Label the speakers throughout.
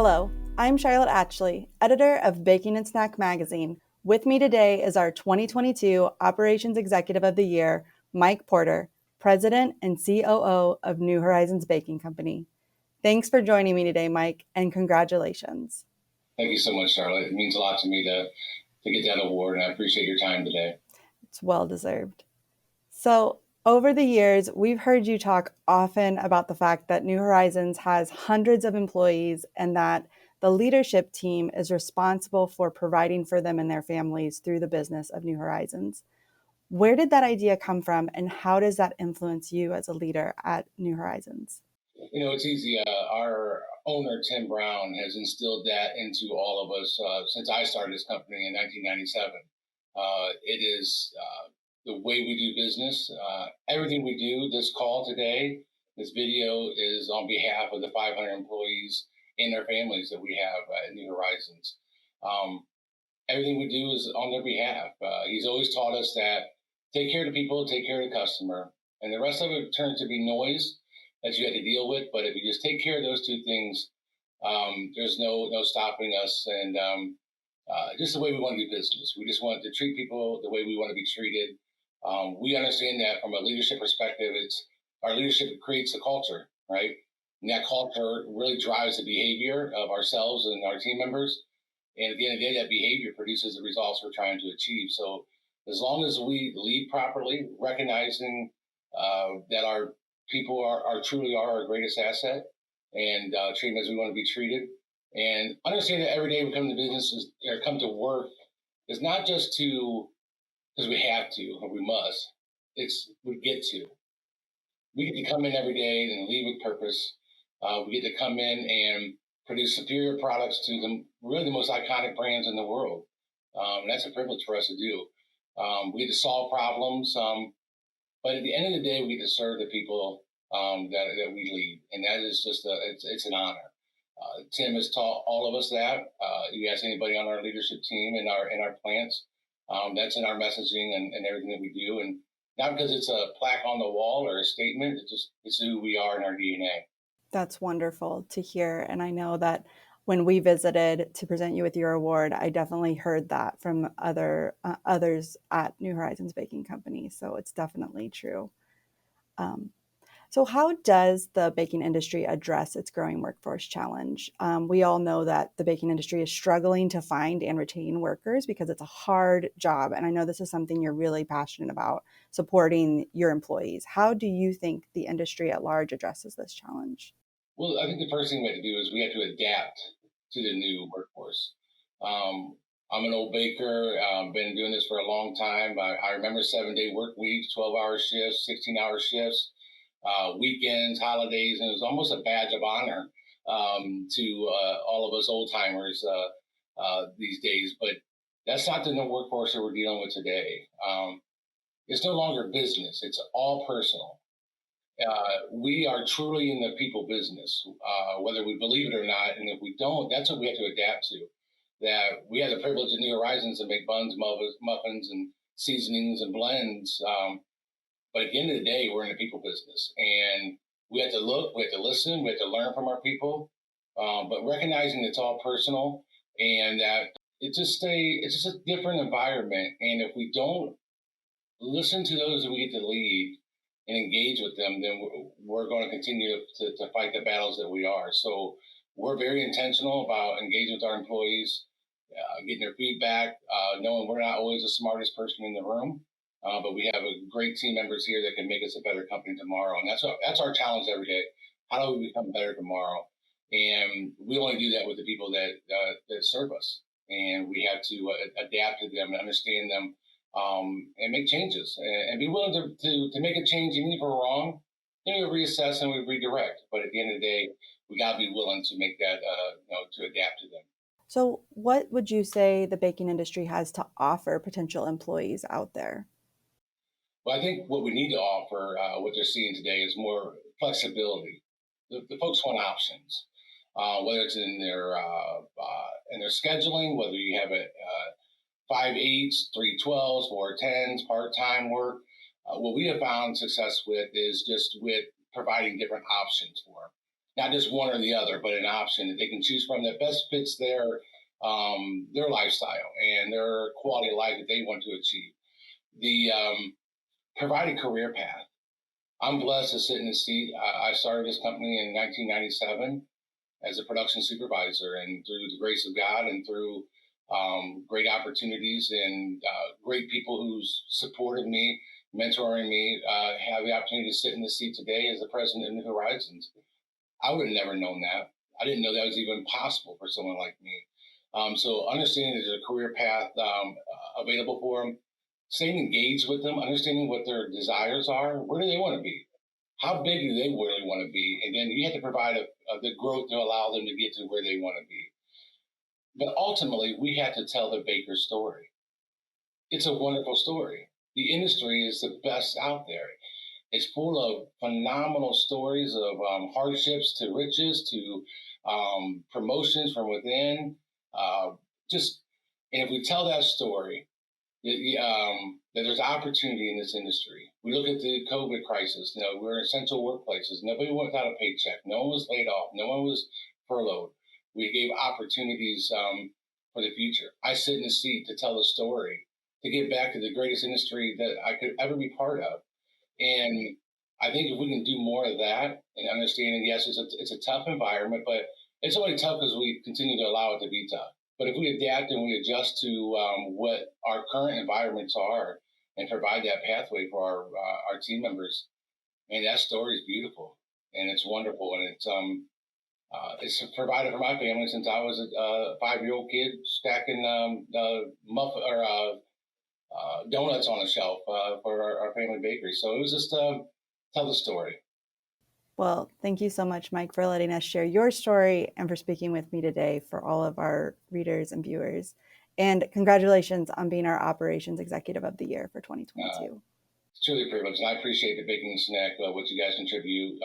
Speaker 1: Hello, I'm Charlotte Atchley, editor of Baking and Snack Magazine. With me today is our 2022 Operations Executive of the Year, Mike Porter, President and COO of New Horizons Baking Company. Thanks for joining me today, Mike, and congratulations.
Speaker 2: Thank you so much, Charlotte. It means a lot to me to get that award, and I appreciate your time today.
Speaker 1: It's well deserved. So, over the years, we've heard you talk often about the fact that New Horizons has hundreds of employees and that the leadership team is responsible for providing for them and their families through the business of New Horizons. Where did that idea come from, and how does that influence you as a leader at New Horizons?
Speaker 2: It's easy. Our owner, Tim Brown, has instilled that into all of us since I started this company in 1997. It is the way we do business. Everything we do, this call today, this video is on behalf of the 500 employees and their families that we have at New Horizons. Um, Everything we do is on their behalf. He's always taught us that take care of the people, take care of the customer, and the rest of it turns to be noise that you have to deal with. But if you just take care of those two things, there's no stopping us. And just the way we want to do business, we just want to treat people the way we want to be treated. We understand that from a leadership perspective, it's our leadership creates the culture, right? And that culture really drives the behavior of ourselves and our team members. And at the end of the day, that behavior produces the results we're trying to achieve. So as long as we lead properly, recognizing that our people are truly our greatest asset, and treat them as we want to be treated, and understand that every day we come to business or come to work is not just to because we have to or we must. It's we get to. We get to come in every day and leave with purpose. We get to come in and produce superior products to really the most iconic brands in the world. That's a privilege for us to do. We get to solve problems, but at the end of the day, we get to serve the people that we lead, and that is just it's an honor. Tim has taught all of us that. You ask anybody on our leadership team in our plants, that's in our messaging and everything that we do, and not because it's a plaque on the wall or a statement. It's who we are in our DNA.
Speaker 1: That's wonderful to hear. And I know that when we visited to present you with your award, I definitely heard that from others at New Horizons Baking Company. So it's definitely true. Um, so, how does the baking industry address its growing workforce challenge? We all know that the baking industry is struggling to find and retain workers because it's a hard job. And I know this is something you're really passionate about, supporting your employees. How do you think the industry at large addresses this challenge?
Speaker 2: Well, I think the first thing we have to do is we have to adapt to the new workforce. Um, I'm an old baker, been doing this for a long time. I remember 7-day work weeks, 12-hour shifts, 16-hour shifts, weekends, holidays, and it was almost a badge of honor to all of us old timers these days. But that's not the new workforce that we're dealing with today. It's no longer business, it's all personal. We are truly in the people business, whether we believe it or not. And if we don't, that's what we have to adapt to. That we have the privilege of New Horizons to make buns, muffins, and seasonings and blends. But at the end of the day, we're in the people business. And we have to look, we have to listen, we have to learn from our people, but recognizing it's all personal and that it's just a different environment. And if we don't listen to those that we get to lead and engage with them, then we're going to continue to fight the battles that we are. So we're very intentional about engaging with our employees, getting their feedback, knowing we're not always the smartest person in the room, but we have a great team members here that can make us a better company tomorrow. And that's our challenge every day. How do we become better tomorrow? And we only do that with the people that serve us. And we have to adapt to them and understand them, and make changes and be willing to make a change even if we're wrong. Then we reassess and we redirect. But at the end of the day, we got to be willing to make that, to adapt to them.
Speaker 1: So, what would you say the baking industry has to offer potential employees out there?
Speaker 2: But I think what we need to offer, what they're seeing today, is more flexibility. The folks want options, whether it's in their scheduling, whether you have a 5/8s, 3/12s, 4/10s, part-time work. What we have found success with is just with providing different options for them. not just one or the other, but an option that they can choose from that best fits their lifestyle and their quality of life that they want to achieve. The provide a career path. I'm blessed to sit in the seat. I started this company in 1997 as a production supervisor, and through the grace of God and through great opportunities and great people who's supported me, mentoring me, have the opportunity to sit in the seat today as the president of New Horizons. I would have never known that. I didn't know that was even possible for someone like me. So understanding there's a career path available for them, staying engaged with them, understanding what their desires are, where do they want to be, how big do they really want to be, and then you have to provide the growth to allow them to get to where they want to be. But ultimately, we have to tell the Baker story. It's a wonderful story. The industry is the best out there. It's full of phenomenal stories of hardships to riches to promotions from within. Uh, just and if we tell that story, that there's opportunity in this industry. We look at the COVID crisis. You know, we're in essential workplaces. Nobody went without a paycheck. No one was laid off. No one was furloughed. We gave opportunities for the future. I sit in the seat to tell the story, to get back to the greatest industry that I could ever be part of. And I think if we can do more of that and understanding, yes, it's a tough environment, but it's only tough because we continue to allow it to be tough. But if we adapt and we adjust to what our current environments are and provide that pathway for our team members, man, that story is beautiful and it's wonderful, and it's provided for my family since I was a 5-year-old kid stacking muffin or donuts on a shelf for our family bakery. So it was just tell the story.
Speaker 1: Well, thank you so much, Mike, for letting us share your story and for speaking with me today for all of our readers and viewers. And congratulations on being our Operations Executive of the Year for
Speaker 2: Uh,
Speaker 1: 2022.
Speaker 2: it's truly a privilege, and I appreciate the Baking and Snack, what you guys contribute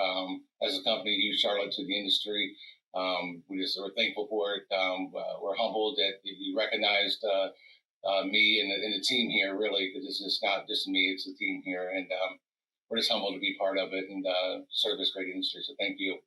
Speaker 2: as a company, you, Charlotte, to the industry. We're thankful for it. We're humbled that you recognized me and the team here, really, because this is not just me, it's the team here. And we're just humbled to be part of it and serve this great industry. So thank you.